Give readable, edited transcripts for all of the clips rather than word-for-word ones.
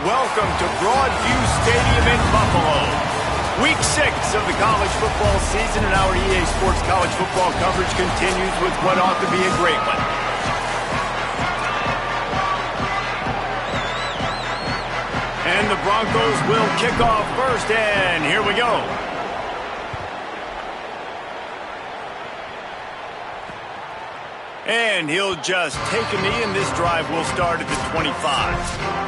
welcome to Broadview Stadium in Buffalo. Week 6 of the college football season, and our EA Sports college football coverage continues with what ought to be a great one. And the Broncos will kick off first, and here we go. And he'll just take a knee, and this drive will start at the 25.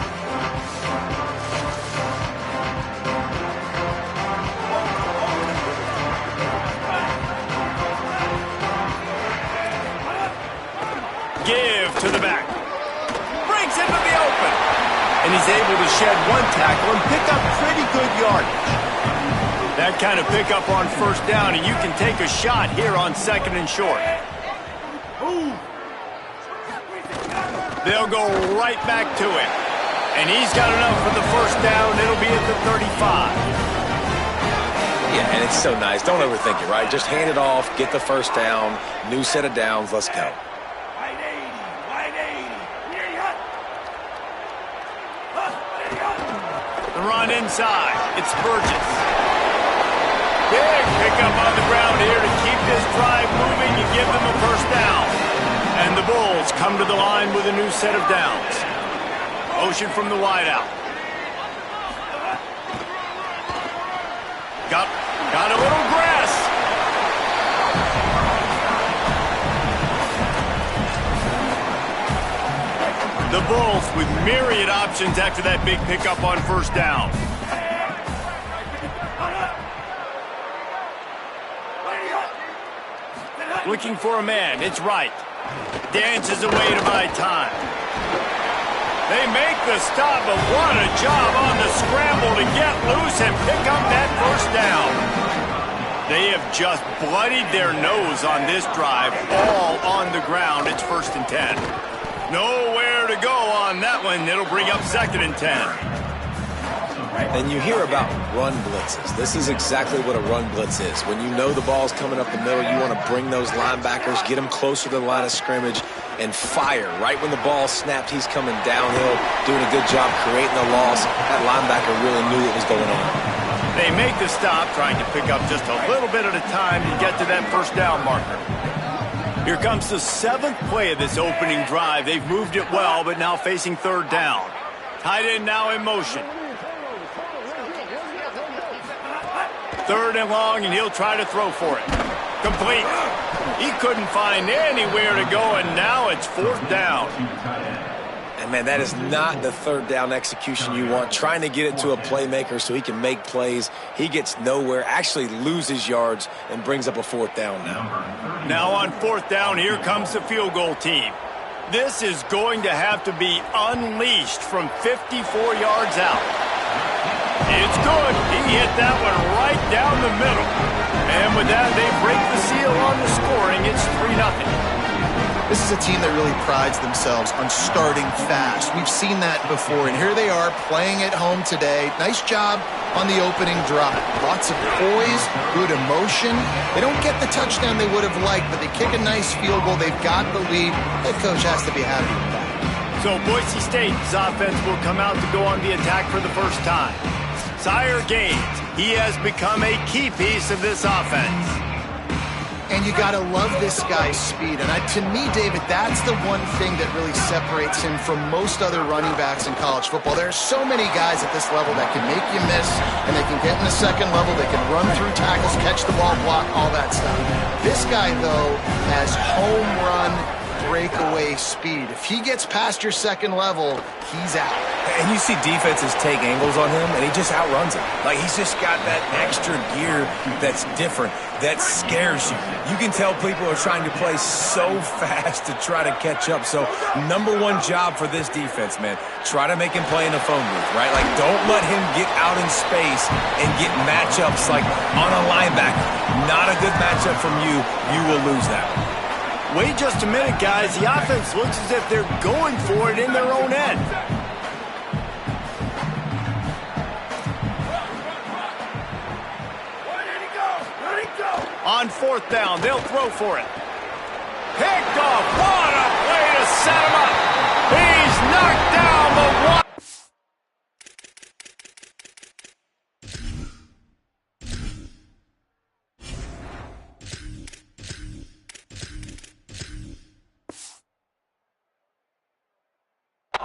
Give to the back. Breaks into the open. And he's able to shed one tackle and pick up pretty good yardage. That kind of pickup on first down, and you can take a shot here on 2nd and short. They'll go right back to it. And he's got enough for the first down. It'll be at the 35. Yeah, and it's so nice. Don't overthink it, right? Just hand it off, get the first down, new set of downs, let's go. The run inside. It's Burgess. Big pickup on the ground here to keep this drive moving and give them a first down. And the Bulls come to the line with a new set of downs. Motion from the wideout. Got a little grass. The Bulls with myriad options after that big pickup on first down. Looking for a man. It's right. Dances away to buy time. They make the stop, but what a job on the scramble to get loose and pick up that first down. They have just bloodied their nose on this drive, all on the ground. It's 1st and 10. Nowhere to go on that one. It'll bring up 2nd and 10. And you hear about run blitzes. This is exactly what a run blitz is. When you know the ball's coming up the middle, you want to bring those linebackers, get them closer to the line of scrimmage, and fire. Right when the ball snapped, he's coming downhill, doing a good job creating the loss. That linebacker really knew what was going on. They make the stop, trying to pick up just a little bit at a time to get to that first down marker. Here comes the 7th play of this opening drive. They've moved it well, but now facing 3rd down. Tight end now in motion. 3rd and long, and he'll try to throw for it. Complete. He couldn't find anywhere to go, and now it's 4th down. And, man, that is not the 3rd down execution you want. Trying to get it to a playmaker so he can make plays. He gets nowhere, actually loses yards, and brings up a 4th down now. Now on 4th down, here comes the field goal team. This is going to have to be unleashed from 54 yards out. It's good. He hit that one right down the middle. And with that, they break the seal on the scoring. It's 3-0. This is a team that really prides themselves on starting fast. We've seen that before, and here they are playing at home today. Nice job on the opening drive. Lots of poise, good emotion. They don't get the touchdown they would have liked, but they kick a nice field goal. They've got the lead. Head coach has to be happy with that. So Boise State's offense will come out to go on the attack for the first time. Sire Gaines, he has become a key piece of this offense. And you got to love this guy's speed. And to me, David, that's the one thing that really separates him from most other running backs in college football. There are so many guys at this level that can make you miss, and they can get in the second level. They can run through tackles, catch the ball, block, all that stuff. This guy, though, has home run breakaway speed. If he gets past your second level, he's out. And you see defenses take angles on him, and he just outruns it. Like, he's just got that extra gear that's different, that scares you. You can tell people are trying to play so fast to try to catch up. So, number one job for this defense, man, try to make him play in the phone booth, right? Like, don't let him get out in space and get matchups like on a linebacker. Not a good matchup from you. You will lose that one. Wait just a minute, guys. The offense looks as if they're going for it in their own end. On 4th down, they'll throw for it. Picked off. What a play to set him up. He's knocked down the one.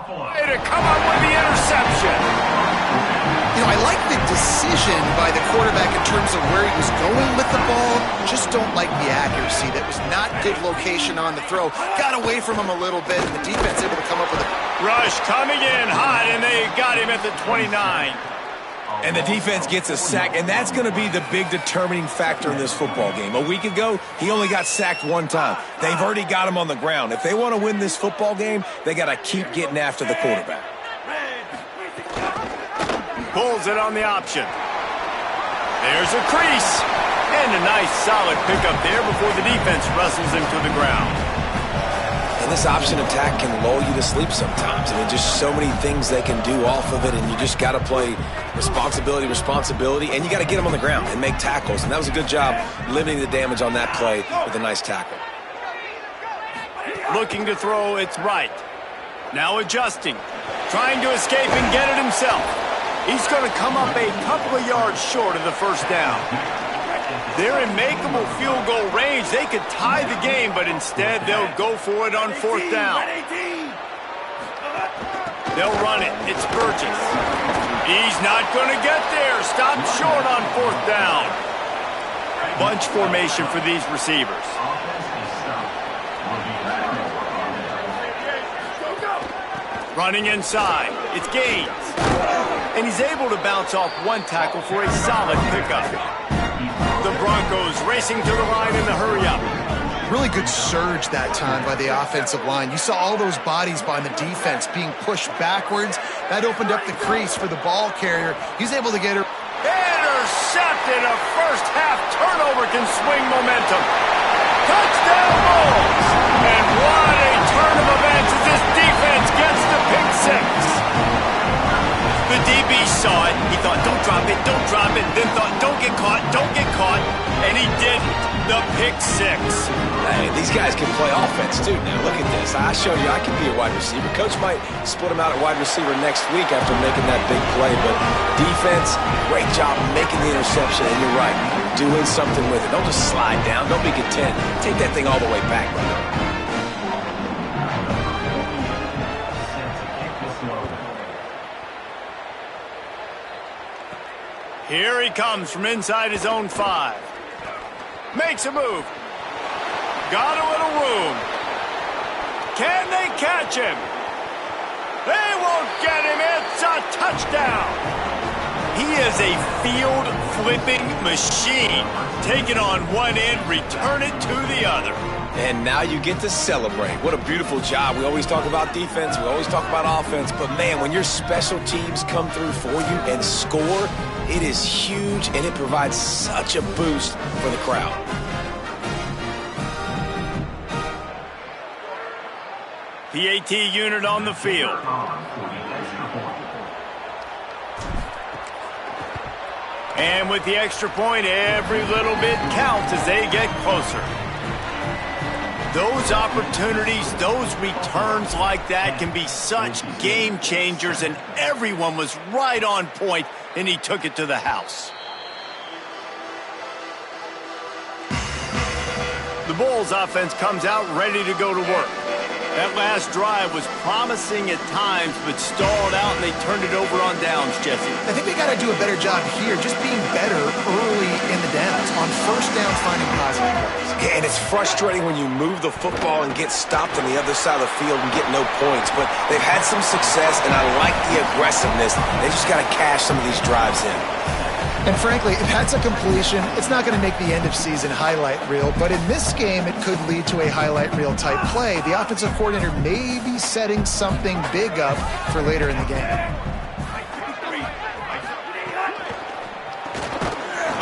Way to come up with the interception. You know, I like the decision by the quarterback in terms of where he was going with the ball. Just don't like the accuracy. That was not good location on the throw. Got away from him a little bit, and the defense able to come up with a Rush coming in hot, and they got him at the 29. And the defense gets a sack, and that's going to be the big determining factor in this football game. A week ago, he only got sacked one time. They've already got him on the ground. If they want to win this football game, they got to keep getting after the quarterback. Pulls it on the option. There's a crease. And a nice solid pickup there before the defense wrestles him to the ground. And this option attack can lull you to sleep sometimes. I mean, just so many things they can do off of it, and you just got to play responsibility, and you got to get them on the ground and make tackles. And that was a good job limiting the damage on that play with a nice tackle. Looking to throw, it's right. Now adjusting. Trying to escape and get it himself. He's going to come up a couple of yards short of the first down. They're in makeable field goal range. They could tie the game, but instead they'll go for it on fourth down. They'll run it. It's Burgess. He's not going to get there. Stopped short on fourth down. Bunch formation for these receivers. Running inside. It's Gaines. And he's able to bounce off one tackle for a solid pickup. The Broncos racing to the line in the hurry-up. really good surge that time by the offensive line. You saw all those bodies by the defense being pushed backwards. That opened up the crease for the ball carrier. He's able to get her. Intercepted. A first-half turnover can swing momentum. Touchdown Bulls! And what a turn of events as this defense gets the pick six. The DB saw it. He thought, don't drop it, don't drop it. Then thought, don't get caught, don't get caught. And he didn't. The pick six. Hey, these guys can play offense, too. Now, look at this. I showed you I can be a wide receiver. Coach might split him out at wide receiver next week after making that big play. But defense, great job making the interception. And you're right, doing something with it. Don't just slide down. Don't be content. Take that thing all the way back, brother. Here he comes from inside his own 5. Makes a move. Got a little room. Can they catch him? They won't get him. It's a touchdown. He is a field-flipping machine. Take it on one end, return it to the other. And now you get to celebrate. What a beautiful job. We always talk about defense. We always talk about offense. But, man, when your special teams come through for you and score, it is huge, and it provides such a boost for the crowd. PAT unit on the field. And with the extra point, every little bit counts as they get closer. Those opportunities, those returns like that can be such game changers, and everyone was right on point, and he took it to the house. The Bulls offense comes out ready to go to work. That last drive was promising at times, but stalled out, and they turned it over on downs, Jesse. I think they got to do a better job here, just being better early in the downs, on first downs, finding positive plays. Yeah, and it's frustrating when you move the football and get stopped on the other side of the field and get no points. But they've had some success, and I like the aggressiveness. They just got to cash some of these drives in. And frankly, if that's a completion, it's not going to make the end-of-season highlight reel. But in this game, it could lead to a highlight reel type play. The offensive coordinator may be setting something big up for later in the game.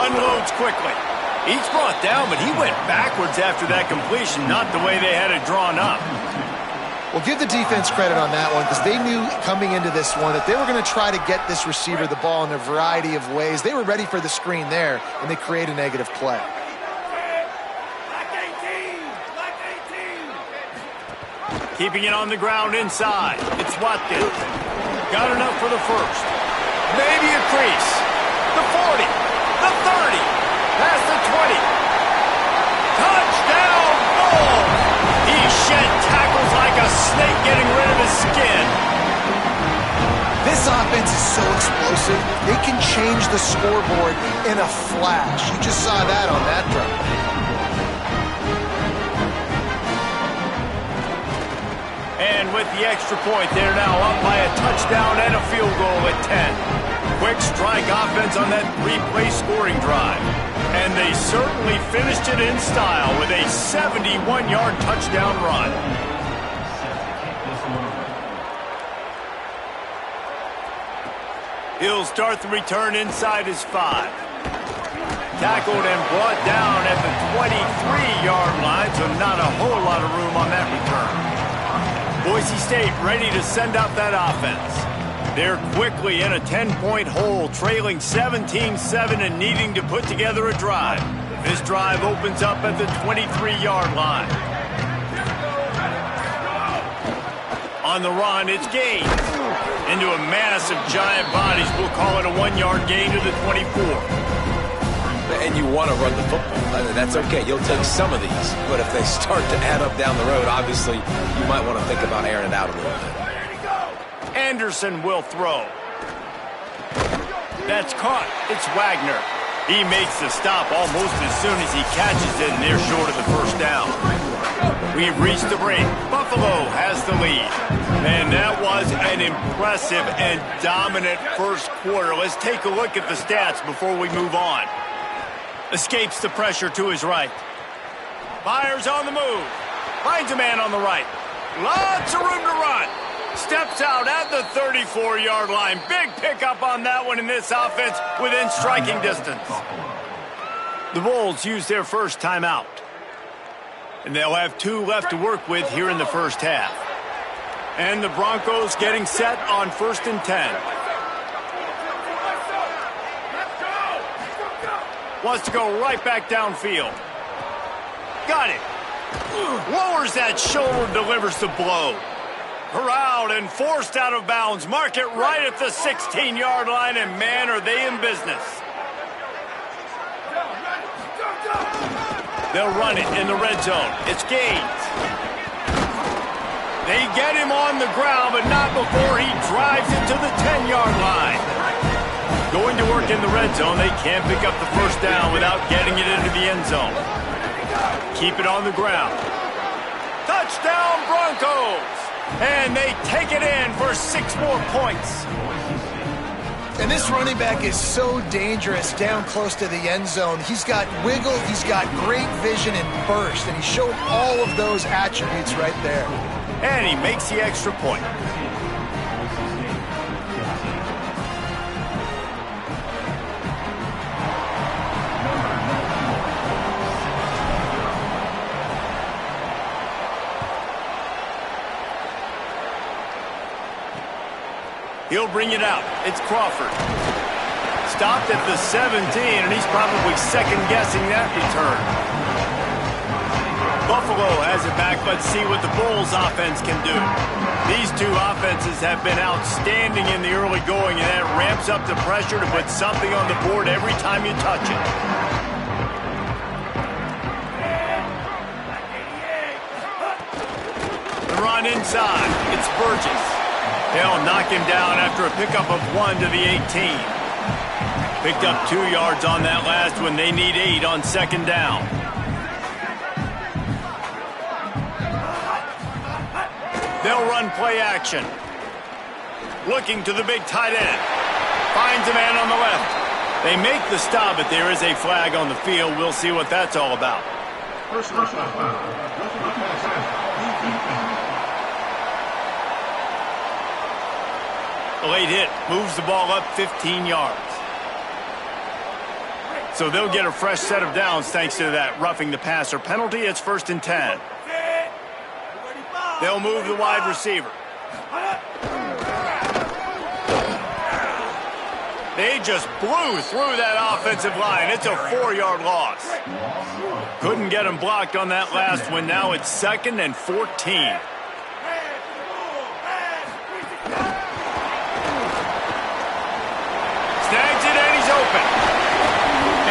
Unloads quickly. He's brought down, but he went backwards after that completion, not the way they had it drawn up. Well, give the defense credit on that one, because they knew coming into this one that they were going to try to get this receiver the ball in a variety of ways. They were ready for the screen there, and they create a negative play. Keeping it on the ground inside. It's Watkins. Got enough for the first. Maybe a crease. The 40. The 30. Past the 20. Touchdown, Bulls! He shed tackles like a snake getting rid of his skin. so explosive, they can change the scoreboard in a flash. You just saw that on that drive. And with the extra point, they're now up by a touchdown and a field goal at 10. Quick strike offense on that three-play scoring drive. And they certainly finished it in style with a 71-yard touchdown run. He'll start the return inside his 5. Tackled and brought down at the 23-yard line, so not a whole lot of room on that return. Boise State ready to send out that offense. They're quickly in a 10-point hole, trailing 17-7 and needing to put together a drive. This drive opens up at the 23-yard line. On the run, it's Gaines. Into a mass of giant bodies, we'll call it a 1-yard gain to the 24. And you want to run the football. That's okay. You'll take some of these. But if they start to add up down the road, obviously, you might want to think about airing it out a little bit. Anderson will throw. That's caught. It's Wagner. He makes the stop almost as soon as he catches it, and they're short of the first down. We've reached the break. Buffalo has the lead. And that was an impressive and dominant first quarter. Let's take a look at the stats before we move on. Escapes the pressure to his right. Fires on the move. Finds a man on the right. Lots of room to run. Steps out at the 34-yard line. Big pickup on that one in this offense within striking distance. The Bulls use their first timeout. And they'll have 2 left to work with here in the first half. And the Broncos getting set on 1st and 10. Wants to go right back downfield. Got it. Lowers that shoulder, delivers the blow. Corralled and forced out of bounds. Mark it right at the 16-yard line, and man, are they in business. They'll run it in the red zone. It's Gaines. They get him on the ground, but not before he drives it to the 10-yard line. Going to work in the red zone, they can't pick up the first down without getting it into the end zone. Keep it on the ground. Touchdown, Broncos! And they take it in for 6 more points. And this running back is so dangerous down close to the end zone. He's got wiggle, he's got great vision and burst, and he showed all of those attributes right there. And he makes the extra point. He'll bring it out. It's Crawford. Stopped at the 17, and he's probably second-guessing that return. Buffalo has it back. Let's see what the Bulls offense can do. These 2 offenses have been outstanding in the early going, and that ramps up the pressure to put something on the board every time you touch it. The run inside. It's Burgess. They'll knock him down after a pickup of 1 to the 18. Picked up 2 yards on that last one. They need 8 on second down. They'll run play action. Looking to the big tight end. Finds a man on the left. They make the stop, but there is a flag on the field. We'll see what that's all about. A late hit moves the ball up 15 yards. So they'll get a fresh set of downs thanks to that roughing the passer penalty. It's 1st and 10. They'll move the wide receiver. They just blew through that offensive line. It's a 4-yard loss. Couldn't get him blocked on that last one. Now it's 2nd and 14. Snags it and he's open.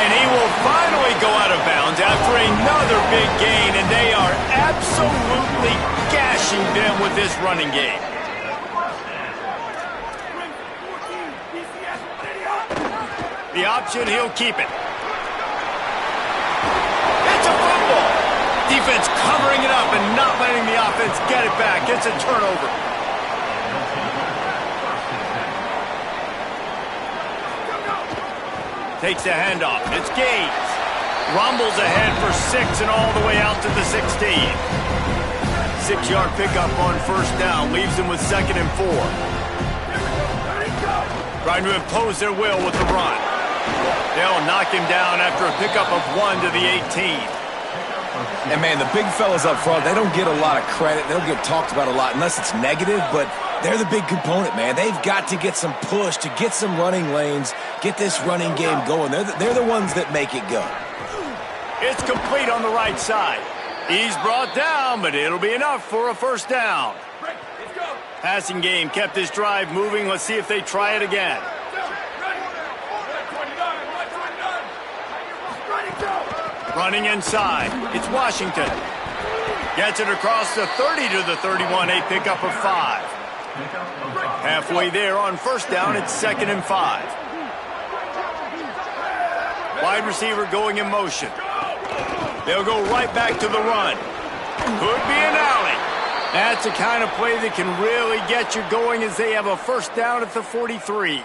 And he will finally go out of bounds after another big gain, and they are absolutely gashing them with this running game. The option, he'll keep it. It's a fumble. Defense covering it up and not letting the offense get it back. It's a turnover. Takes the handoff. It's Gaines. Rumbles ahead for 6 and all the way out to the 16. 6-yard pickup on first down. Leaves them with 2nd and 4. Trying to impose their will with the run. They'll knock him down after a pickup of 1 to the 18. And, man, the big fellas up front, they don't get a lot of credit. They don't get talked about a lot unless it's negative, but they're the big component, man. They've got to get some push, to get some running lanes, get this running game going. They're the ones that make it go. It's complete on the right side. He's brought down, but it'll be enough for a first down. Passing game kept this drive moving. Let's see if they try it again. Running inside. It's Washington. Gets it across the 30 to the 31. A pickup of 5. Halfway there on first down. It's 2nd and 5. Wide receiver going in motion. They'll go right back to the run. Could be an alley. That's the kind of play that can really get you going as they have a first down at the 43.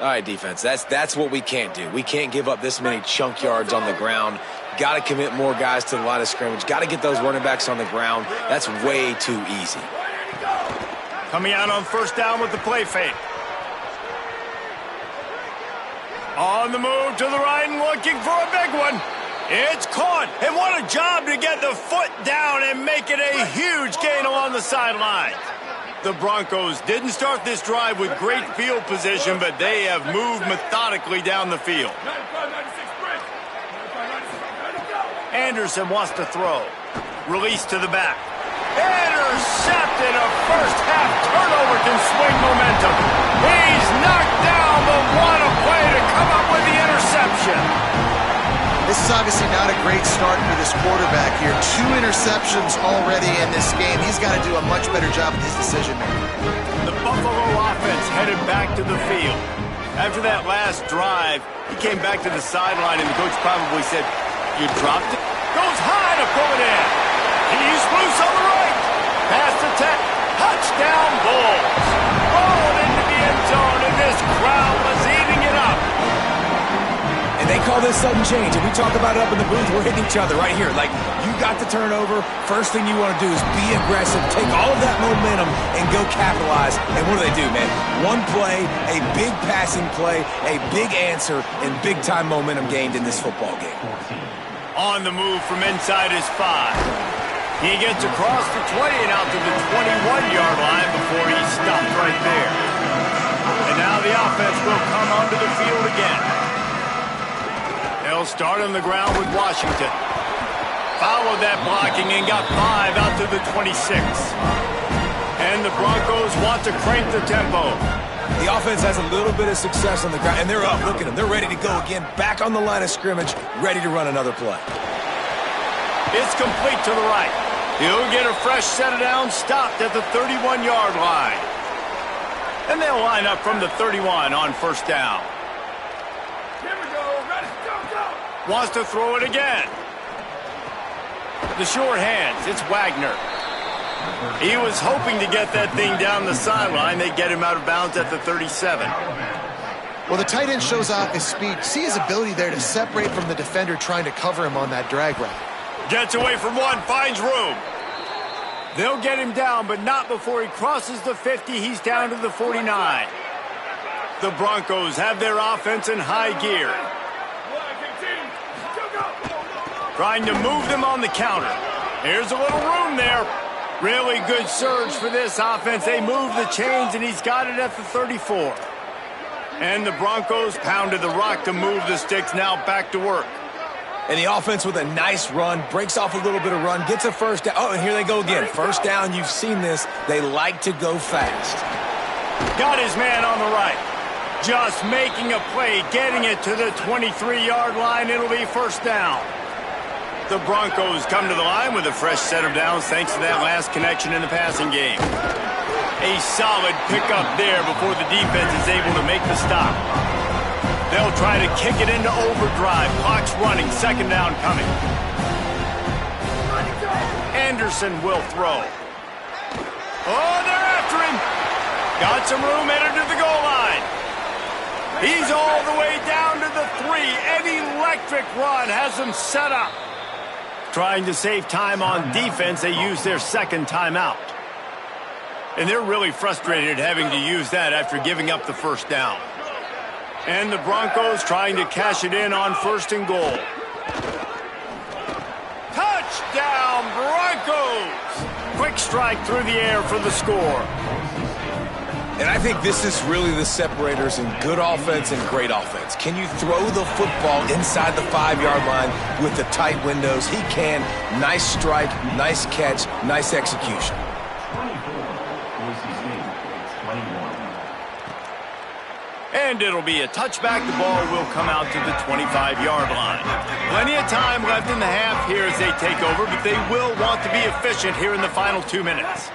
All right, defense, that's what we can't do. We can't give up this many chunk yards on the ground. Got to commit more guys to the line of scrimmage. Got to get those running backs on the ground. That's way too easy. Coming out on first down with the play fake. On the move to the right and looking for a big one. It's caught, and what a job to get the foot down and make it a huge gain along the sideline. The Broncos didn't start this drive with great field position, but they have moved methodically down the field. Anderson wants to throw. Release to the back. Intercepted. A first-half turnover can swing momentum. He's knocked down, but what a play to come up with the interception. This is obviously not a great start for this quarterback here. 2 interceptions already in this game. He's got to do a much better job with his decision-making. The Buffalo offense headed back to the field. After that last drive, he came back to the sideline, and the coach probably said, "You dropped it?" Goes high to pull it in. He's loose on the right. Pass the tech. Touchdown Bulls. Rolled into the end zone, and this crowd was eating it up. And they call this sudden change, and we talk about it up in the booth. We're hitting each other right here. Like, you got the turnover. First thing you want to do is be aggressive, take all of that momentum, and go capitalize. And what do, man? One play, a big passing play, a big answer, and big-time momentum gained in this football game. On the move from inside his 5. He gets across the 20 and out to the 21-yard line before he stopped right there. And now the offense will come onto the field again. They'll start on the ground with Washington. Followed that blocking and got 5 out to the 26. And the Broncos want to crank the tempo. The offense has a little bit of success on the ground, and they're up. Look at them. They're ready to go again. Back on the line of scrimmage, ready to run another play. It's complete to the right. He'll get a fresh set of downs, stopped at the 31-yard line. And they'll line up from the 31 on first down. Here we go. Ready, go. Wants to throw it again. The short hands. It's Wagner. He was hoping to get that thing down the sideline. They get him out of bounds at the 37. Well, the tight end shows off his speed. See his ability there to separate from the defender trying to cover him on that drag route. Gets away from one, finds room. They'll get him down, but not before he crosses the 50. He's down to the 49. The Broncos have their offense in high gear. Trying to move them on the counter. Here's a little room there. Really good surge for this offense. They move the chains, and he's got it at the 34. And the Broncos pounded the rock to move the sticks. Now back to work. And the offense with a nice run, breaks off a little bit of run, gets a first down. Oh, and here they go again. First down, you've seen this. They like to go fast. Got his man on the right. Just making a play, getting it to the 23-yard line. It'll be first down. The Broncos come to the line with a fresh set of downs thanks to that last connection in the passing game. A solid pickup there before the defense is able to make the stop. They'll try to kick it into overdrive. Clock's running. Second down coming. Anderson will throw. Oh, they're after him. Got some room, entered to the goal line. He's all the way down to the 3. An electric run has them set up. Trying to save time on defense, they use their second timeout. And they're really frustrated having to use that after giving up the first down. And the Broncos trying to cash it in on first and goal. Touchdown, Broncos! Quick strike through the air for the score. And I think this is really the separators in good offense and great offense. Can you throw the football inside the 5-yard line with the tight windows? He can. Nice strike, nice catch, nice execution. And it'll be a touchback. The ball will come out to the 25-yard line. Plenty of time left in the half here as they take over, but they will want to be efficient here in the final 2 minutes.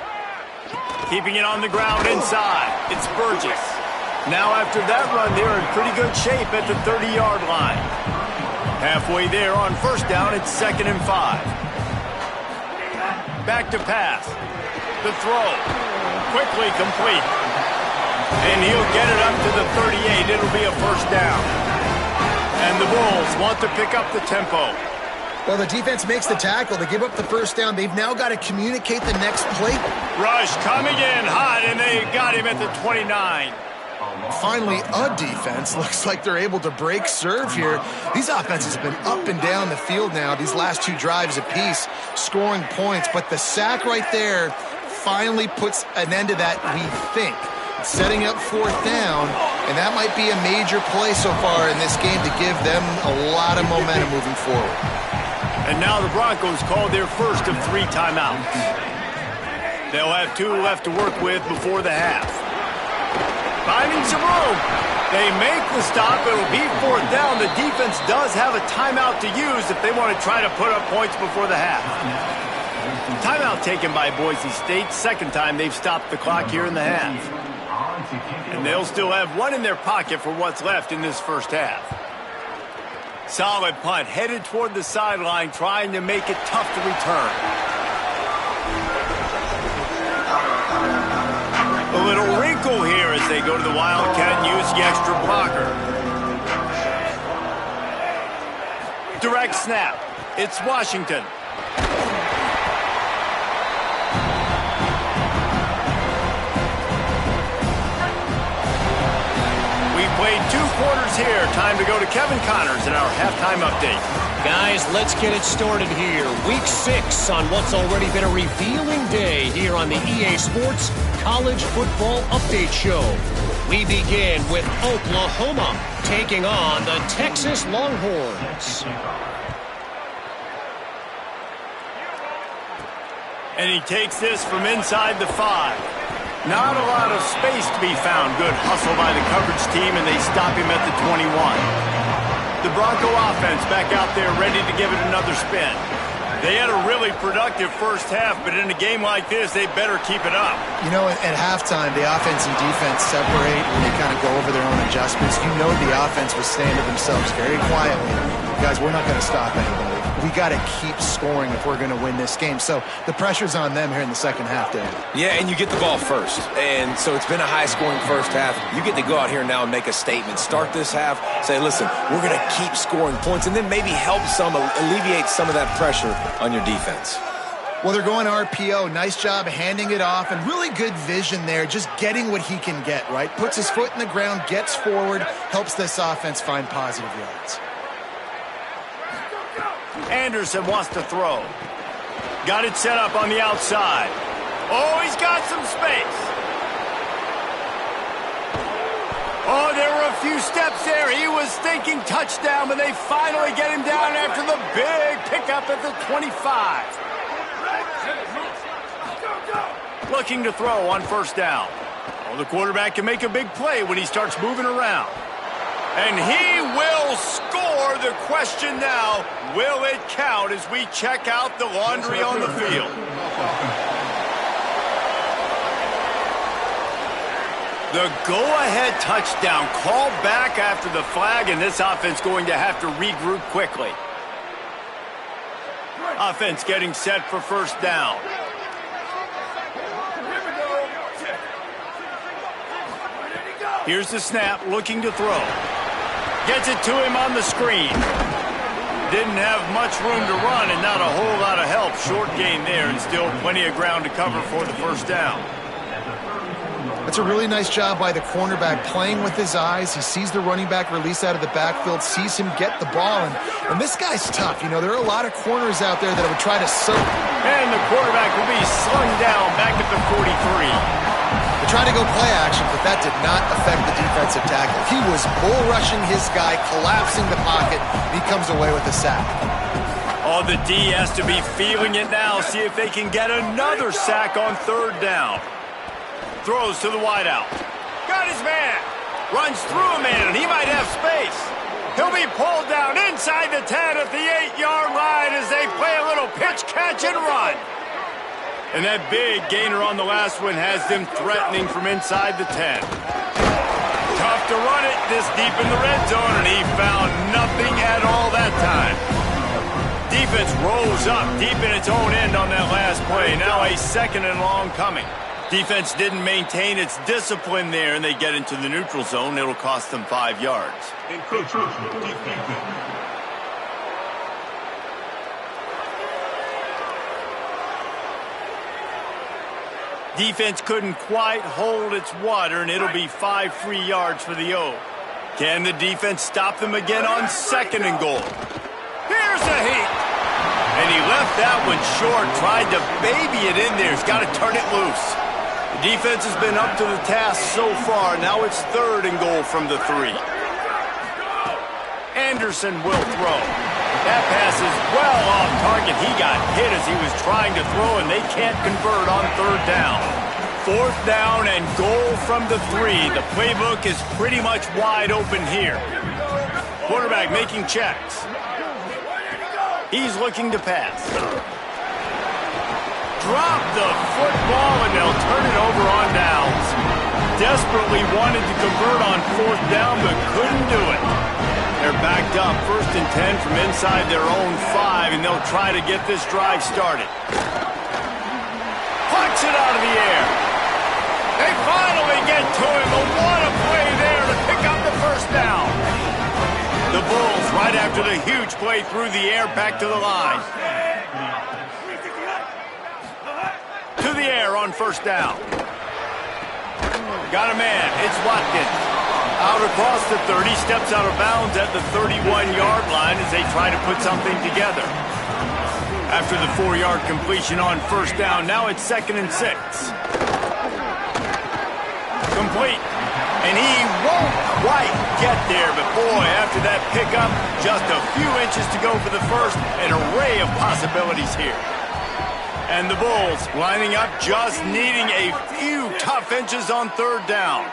Keeping it on the ground inside. It's Burgess. Now after that run, they're in pretty good shape at the 30-yard line. Halfway there on first down, it's 2nd and 5. Back to pass. The throw. Quickly complete. And he'll get it up to the 38. It'll be a first down. And the Bulls want to pick up the tempo. Well, the defense makes the tackle. They give up the first down. They've now got to communicate the next play. Rush coming in hot, and they got him at the 29. Finally, a defense. Looks like they're able to break serve here. These offenses have been up and down the field now, these last 2 drives apiece, scoring points. But the sack right there finally puts an end to that, we think. Setting up 4th down, and that might be a major play so far in this game to give them a lot of momentum moving forward. And now the Broncos call their first of 3 timeouts. They'll have 2 left to work with before the half. Finding some room. They make the stop. It'll be 4th down. The defense does have a timeout to use if they want to try to put up points before the half. Timeout taken by Boise State. Second time they've stopped the clock here in the half. And they'll still have 1 in their pocket for what's left in this first half. Solid punt, headed toward the sideline, trying to make it tough to return. A little wrinkle here as they go to the Wildcat and use the extra blocker. Direct snap. It's Washington. Played 2 quarters here. Time to go to Kevin Connors in our halftime update. Guys, let's get it started here. Week 6 on what's already been a revealing day here on the EA Sports College Football Update Show. We begin with Oklahoma taking on the Texas Longhorns. And he takes this from inside the 5. Not a lot of space to be found. Good hustle by the coverage team, and they stop him at the 21. The Bronco offense back out there ready to give it another spin. They had a really productive first half, but in a game like this, they better keep it up. You know, at halftime, the offense and defense separate when they kind of go over their own adjustments. You know the offense was saying to themselves very quietly, guys, we're not going to stop anybody. We got to keep scoring if we're going to win this game. So the pressure's on them here in the second half, Dave. Yeah, and you get the ball first. And so it's been a high-scoring first half. You get to go out here now and make a statement. Start this half, say, listen, we're going to keep scoring points, and then maybe help alleviate some of that pressure on your defense. Well, they're going RPO. Nice job handing it off, and really good vision there, just getting what he can get, right? Puts his foot in the ground, gets forward, helps this offense find positive yards. Anderson wants to throw. Got it set up on the outside. Oh, he's got some space. Oh, there were a few steps there. He was thinking touchdown, but they finally get him down after the big pickup at the 25. Looking to throw on first down. Oh, the quarterback can make a big play when he starts moving around. And he will score. The question now, will it count as we check out the laundry on the field? The go-ahead touchdown called back after the flag, and this offense going to have to regroup quickly. Offense getting set for first down. Here's the snap, looking to throw. Gets it to him on the screen. Didn't have much room to run and not a whole lot of help. Short gain there and still plenty of ground to cover for the first down. That's a really nice job by the cornerback playing with his eyes. He sees the running back release out of the backfield, sees him get the ball, and this guy's tough. You know, there are a lot of corners out there that would try to soak. And the quarterback will be slung down back at the 43. They tried to go play action, but that did not affect the defensive tackle. He was bull rushing his guy, collapsing the pocket, and he comes away with a sack. Oh, the D has to be feeling it now. See if they can get another sack on third down. Throws to the wideout. Got his man. Runs through a man, and he might have space. He'll be pulled down inside the 10 at the 8-yard line as they play a little pitch, catch, and run. And that big gainer on the last one has them threatening from inside the 10. Tough to run it this deep in the red zone, and he found nothing at all that time. Defense rolls up deep in its own end on that last play. Now a second and long coming. Defense didn't maintain its discipline there, and they get into the neutral zone. It'll cost them 5 yards. Defense couldn't quite hold its water, and it'll be 5 free yards for the O. Can the defense stop them again on second and goal? Here's a heat. And he left that one short, tried to baby it in there. He's got to turn it loose. The defense has been up to the task so far. Now it's third and goal from the 3. Anderson will throw. That pass is well off target. He got hit as he was trying to throw, and they can't convert on third down. Fourth down and goal from the 3. The playbook is pretty much wide open here. Quarterback making checks. He's looking to pass. Drop the football, and they'll turn it over on downs. Desperately wanted to convert on fourth down, but couldn't do it. They're backed up, first and 10 from inside their own 5, and they'll try to get this drive started. Punch it out of the air. They finally get to him, but what a play there to pick up the first down. The Bulls, right after the huge play through the air, back to the line. To the air on first down. Got a man. It's Watkins. Out across the 30, steps out of bounds at the 31-yard line as they try to put something together. After the 4-yard completion on first down, now it's second and 6. Complete. And he won't quite get there, but boy, after that pickup, just a few inches to go for the first. An array of possibilities here. And the Bulls lining up, just needing a few tough inches on third down.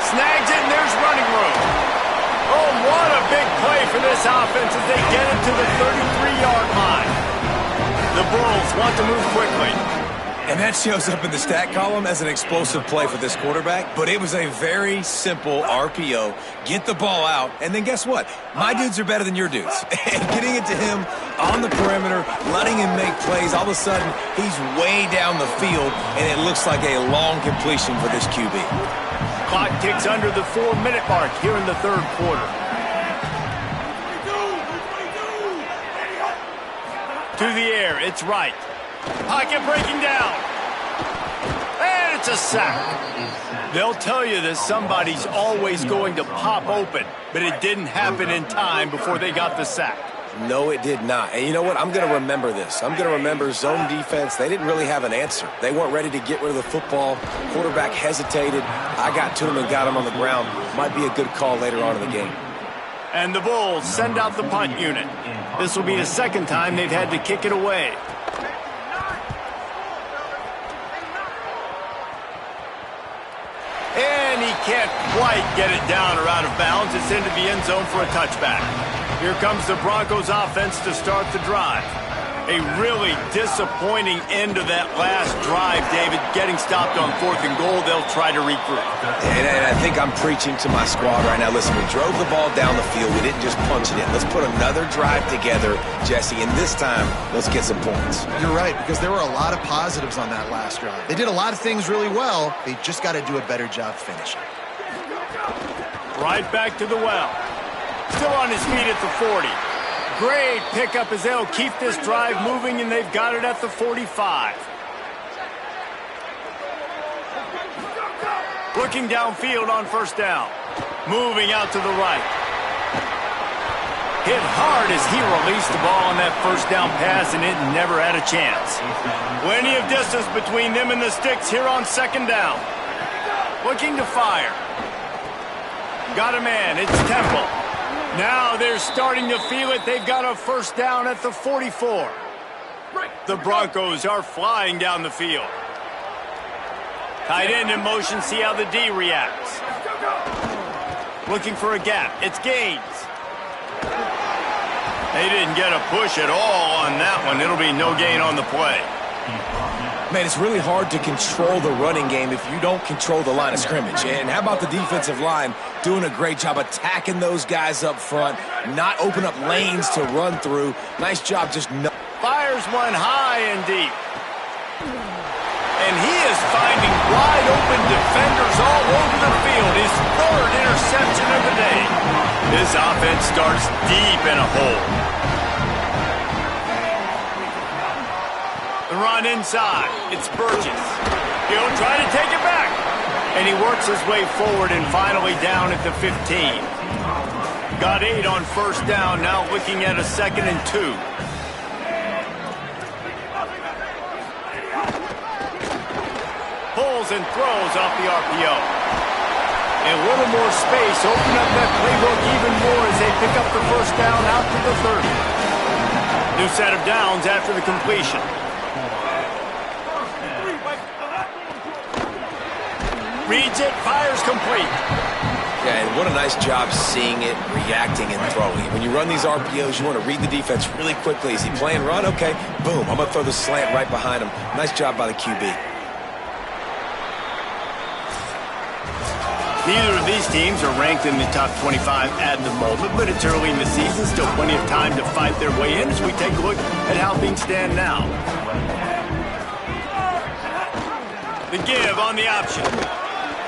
Snags it, and there's running room. Oh, what a big play for this offense as they get it to the 33-yard line. The Bulls want to move quickly. And that shows up in the stat column as an explosive play for this quarterback, but it was a very simple RPO. Get the ball out, and then guess what? My dudes are better than your dudes. And getting it to him on the perimeter, letting him make plays, all of a sudden, he's way down the field, and it looks like a long completion for this QB. Clock ticks under the 4-minute mark here in the third quarter. To the air, it's right. Pocket breaking down. And it's a sack. They'll tell you that somebody's always going to pop open, but it didn't happen in time before they got the sack. No, it did not. And you know what? I'm going to remember this. I'm going to remember zone defense. They didn't really have an answer. They weren't ready to get rid of the football. Quarterback hesitated. I got to him and got him on the ground. Might be a good call later on in the game. And the Bulls send out the punt unit. This will be the second time they've had to kick it away. And he can't quite get it down or out of bounds. It's into the end zone for a touchback. Here comes the Broncos offense to start the drive. A really disappointing end of that last drive, David. Getting stopped on 4th and goal, they'll try to regroup. And I think I'm preaching to my squad right now. Listen, we drove the ball down the field. We didn't just punch it in. Let's put another drive together, Jesse, and this time, let's get some points. You're right, because there were a lot of positives on that last drive. They did a lot of things really well. They just got to do a better job finishing. Right back to the well. Still on his feet at the 40. Great pickup as they'll keep this drive moving, and they've got it at the 45. Looking downfield on 1st down. Moving out to the right. Hit hard as he released the ball on that 1st down pass, and it never had a chance. Plenty of distance between them and the sticks here on 2nd down. Looking to fire. Got a man. It's Temple. Now they're starting to feel it. They've got a 1st down at the 44. The Broncos are flying down the field. Tight end in motion. See how the D reacts. Looking for a gap. It's Gaines. They didn't get a push at all on that one. It'll be no gain on the play. Man, it's really hard to control the running game if you don't control the line of scrimmage. And how about the defensive line doing a great job attacking those guys up front, not open up lanes to run through. Nice job just... Fires one high and deep. And he is finding wide open defenders all over the field. His 3rd interception of the day. This offense starts deep in a hole. The run inside. It's Burgess. He'll try to take it back. And he works his way forward and finally down at the 15. Got 8 on 1st down. Now looking at a 2nd and 2. Pulls and throws off the RPO. A little more space. Open up that playbook even more as they pick up the 1st down out to the 30. New set of downs after the completion. Reads it, fires complete. Yeah, and what a nice job seeing it, reacting, and throwing. When you run these RPOs, you want to read the defense really quickly. Is he playing run? Okay, boom. I'm going to throw the slant right behind him. Nice job by the QB. Neither of these teams are ranked in the top 25 at the moment, but it's early in the season. Still plenty of time to fight their way in as we take a look at how things stand now. The give on the option.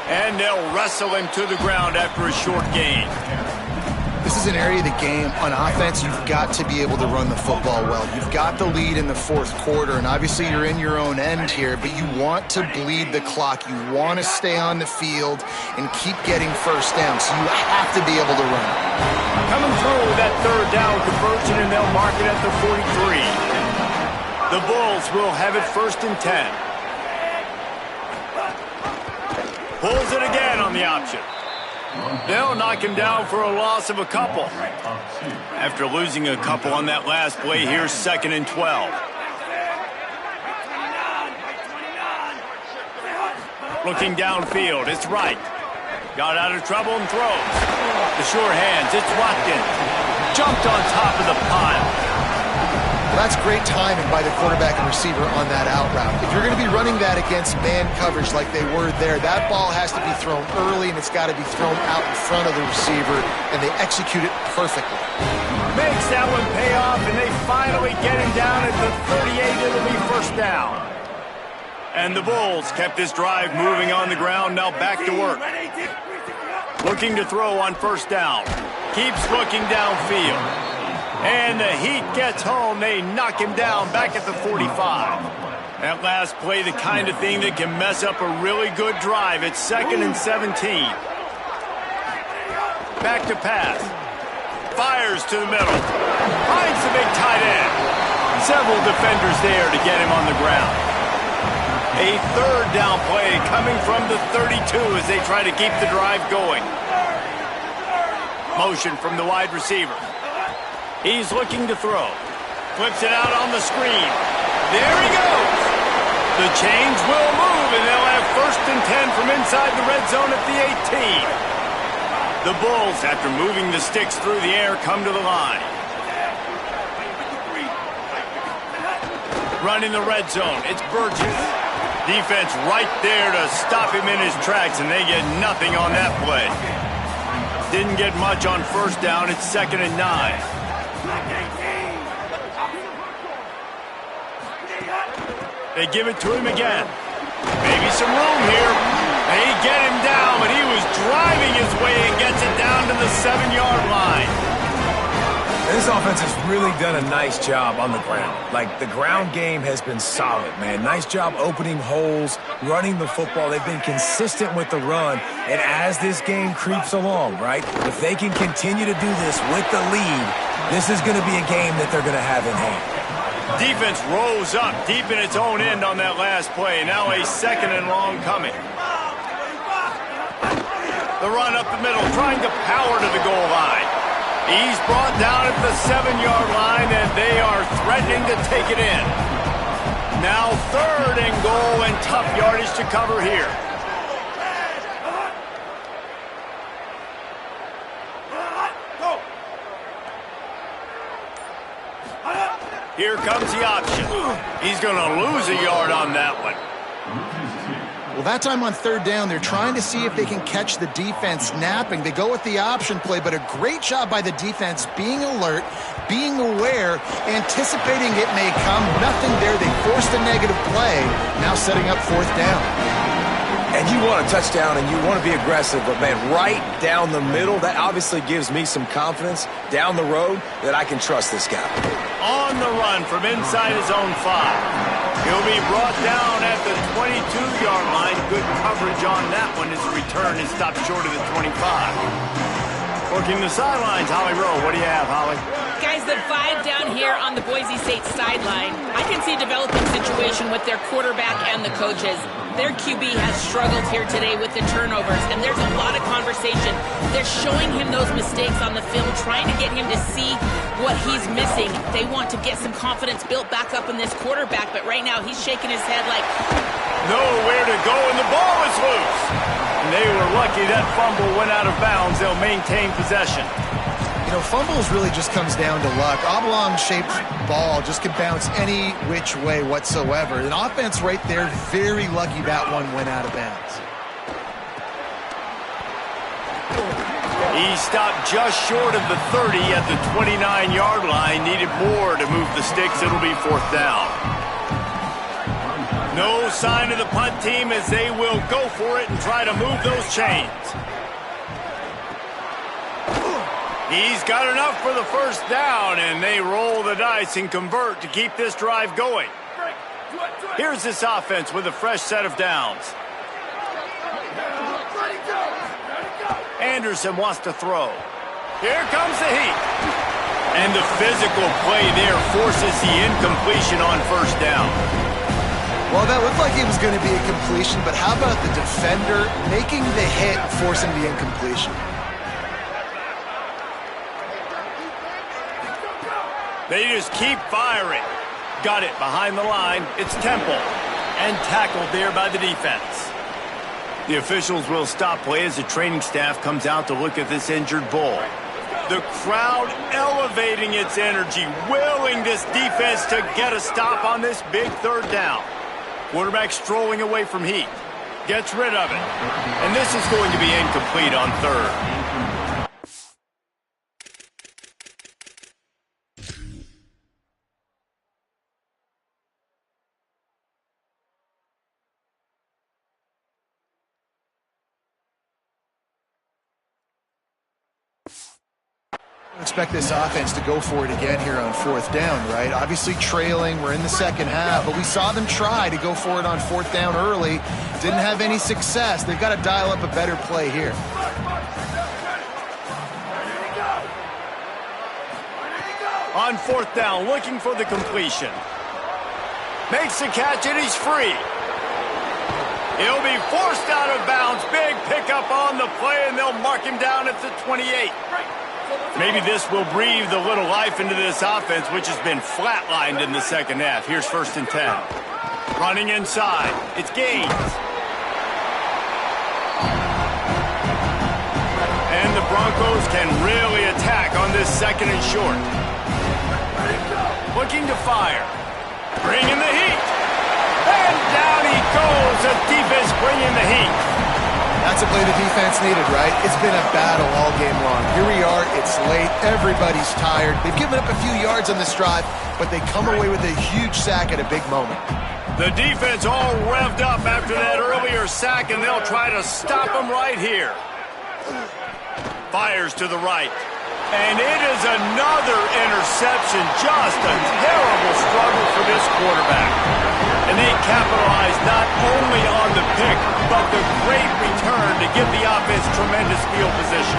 And they'll wrestle him to the ground after a short gain. This is an area of the game. On offense, you've got to be able to run the football well. You've got the lead in the 4th quarter, and obviously you're in your own end here, but you want to bleed the clock. You want to stay on the field and keep getting 1st down, so you have to be able to run. Coming through that 3rd down conversion, and they'll mark it at the 43. The Bulls will have it 1st and 10. Pulls it again on the option. They'll knock him down for a loss of a couple. After losing a couple on that last play, here's 2nd and 12. Looking downfield, it's Wright. Got out of trouble and throws. The sure hands, it's Watkins. Jumped on top of the pile. That's great timing by the quarterback and receiver on that out route. If you're going to be running that against man coverage like they were there, that ball has to be thrown early and it's got to be thrown out in front of the receiver, and they execute it perfectly. Makes that one pay off, and they finally get him down at the 38. It'll be 1st down. And the Bulls kept this drive moving on the ground. Now back to work. Looking to throw on 1st down. Keeps looking downfield. And the heat gets home. They knock him down back at the 45. That last play, the kind of thing that can mess up a really good drive. It's 2nd and 17. Back to pass. Fires to the middle. Finds the big tight end. Several defenders there to get him on the ground. A 3rd down play coming from the 32 as they try to keep the drive going. Motion from the wide receiver. He's looking to throw. Flips it out on the screen. There he goes. The chains will move, and they'll have 1st and 10 from inside the red zone at the 18. The Bulls, after moving the sticks through the air, come to the line. Running the red zone. It's Burgess. Defense right there to stop him in his tracks, and they get nothing on that play. Didn't get much on first down. It's 2nd and 9. They give it to him again. Maybe some room here. They get him down, but he was driving his way and gets it down to the 7-yard line. This offense has really done a nice job on the ground. Like, the ground game has been solid, man. Nice job opening holes, running the football. They've been consistent with the run. And as this game creeps along, right, if they can continue to do this with the lead, this is going to be a game that they're going to have in hand. Defense rose up deep in its own end on that last play. Now a 2nd and long coming. The run up the middle, trying to power to the goal line. He's brought down at the 7-yard line, and they are threatening to take it in. Now 3rd and goal, and tough yardage to cover here. Here comes the option. He's going to lose a yard on that one. Well, that time on 3rd down, they're trying to see if they can catch the defense napping. They go with the option play, but a great job by the defense being alert, being aware, anticipating it may come. Nothing there. They forced a negative play, now setting up 4th down. And you want a touchdown and you want to be aggressive, but, man, right down the middle, that obviously gives me some confidence down the road that I can trust this guy. On the run from inside his own 5. He'll be brought down at the 22-yard line. Good coverage on that one as the return is stopped short of the 25. Working the sidelines, Holly Rowe. What do you have, Holly? Guys, the vibe down here on the Boise State sideline, I can see a developing situation with their quarterback and the coaches. Their QB has struggled here today with the turnovers, and there's a lot of conversation. They're showing him those mistakes on the film, trying to get him to see what he's missing. They want to get some confidence built back up in this quarterback, but right now he's shaking his head like... Nowhere to go, and the ball is loose. And they were lucky that fumble went out of bounds. They'll maintain possession. You know, fumbles really just comes down to luck. Oblong-shaped ball just can bounce any which way whatsoever. An offense right there, very lucky that one went out of bounds. He stopped just short of the 30 at the 29-yard line. Needed more to move the sticks. It'll be 4th down. No sign of the punt team as they will go for it and try to move those chains. He's got enough for the 1st down, and they roll the dice and convert to keep this drive going. Here's this offense with a fresh set of downs. Anderson wants to throw. Here comes the heat. And the physical play there forces the incompletion on 1st down. Well, that looked like it was going to be a completion, but how about the defender making the hit and forcing the incompletion? They just keep firing. Got it behind the line. It's Temple. And tackled there by the defense. The officials will stop play as the training staff comes out to look at this injured bull. The crowd elevating its energy, willing this defense to get a stop on this big 3rd down. Quarterback strolling away from heat. Gets rid of it. And this is going to be incomplete on 3rd. Expect this offense to go for it again here on 4th down, right? Obviously trailing, we're in the 2nd half, but we saw them try to go for it on 4th down early. Didn't have any success. They've got to dial up a better play here. On 4th down, looking for the completion. Makes the catch, and he's free. He'll be forced out of bounds. Big pickup on the play, and they'll mark him down at the 28. Maybe this will breathe a little life into this offense, which has been flatlined in the 2nd half. Here's 1st and 10. Running inside. It's Gaines. And the Broncos can really attack on this 2nd and short. Looking to fire. Bringing the heat. And down he goes. The defense bringing the heat. That's a play the defense needed, right? It's been a battle all game long. Here we are. It's late. Everybody's tired. They've given up a few yards on this drive, but they come away with a huge sack at a big moment. The defense all revved up after that earlier sack, and they'll try to stop them right here. Fires to the right. And it is another interception. Just a terrible struggle for this quarterback. And they capitalized not only on the pick, but the great return to give the offense tremendous field position.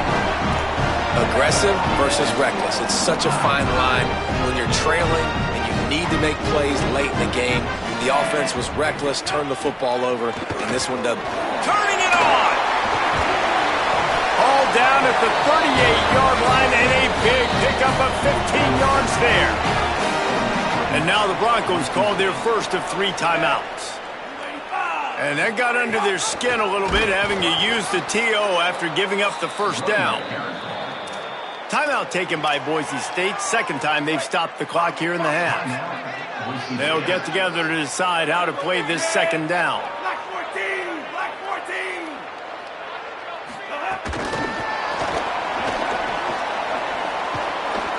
Aggressive versus reckless. It's such a fine line when you're trailing and you need to make plays late in the game. The offense was reckless, turned the football over, and this one doesn't. Turning it on! All down at the 38-yard line, and a big pickup of 15 yards there. And now the Broncos called their first of 3 timeouts. And that got under their skin a little bit, having to use the TO after giving up the first down. Timeout taken by Boise State. Second time they've stopped the clock here in the half. They'll get together to decide how to play this second down. Black 14! Black 14!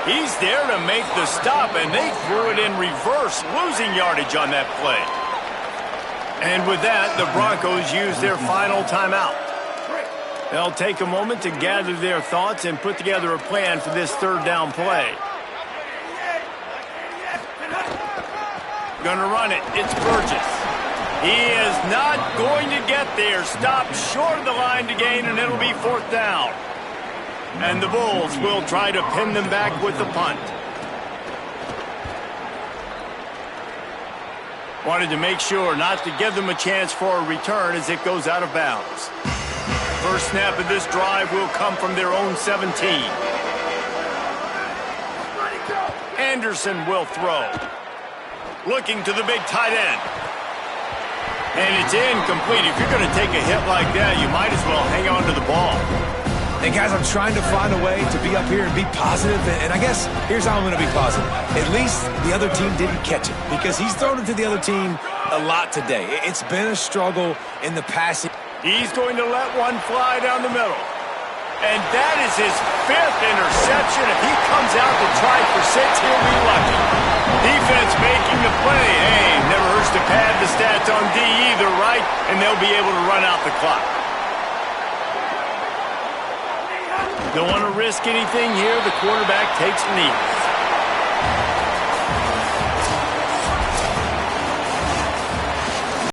He's there to make the stop, and they threw it in reverse, losing yardage on that play. And with that, the Broncos use their final timeout. They'll take a moment to gather their thoughts and put together a plan for this third down play. Gonna run it. It's Burgess. He is not going to get there. Stopped short of the line to gain, and it'll be 4th down. And the Bulls will try to pin them back with the punt. Wanted to make sure not to give them a chance for a return as it goes out of bounds. First snap of this drive will come from their own 17. Anderson will throw. Looking to the big tight end. And it's incomplete. If you're going to take a hit like that, you might as well hang on to the ball. And guys, I'm trying to find a way to be up here and be positive, and I guess here's how I'm going to be positive. At least the other team didn't catch it, because he's thrown it to the other team a lot today. It's been a struggle in the passing. He's going to let one fly down the middle. And that is his 5th interception. If he comes out to try for 6, he'll be lucky. Defense making the play. Hey, never hurts to pad the stats on D either, right? And they'll be able to run out the clock. Don't want to risk anything here. The quarterback takes knees.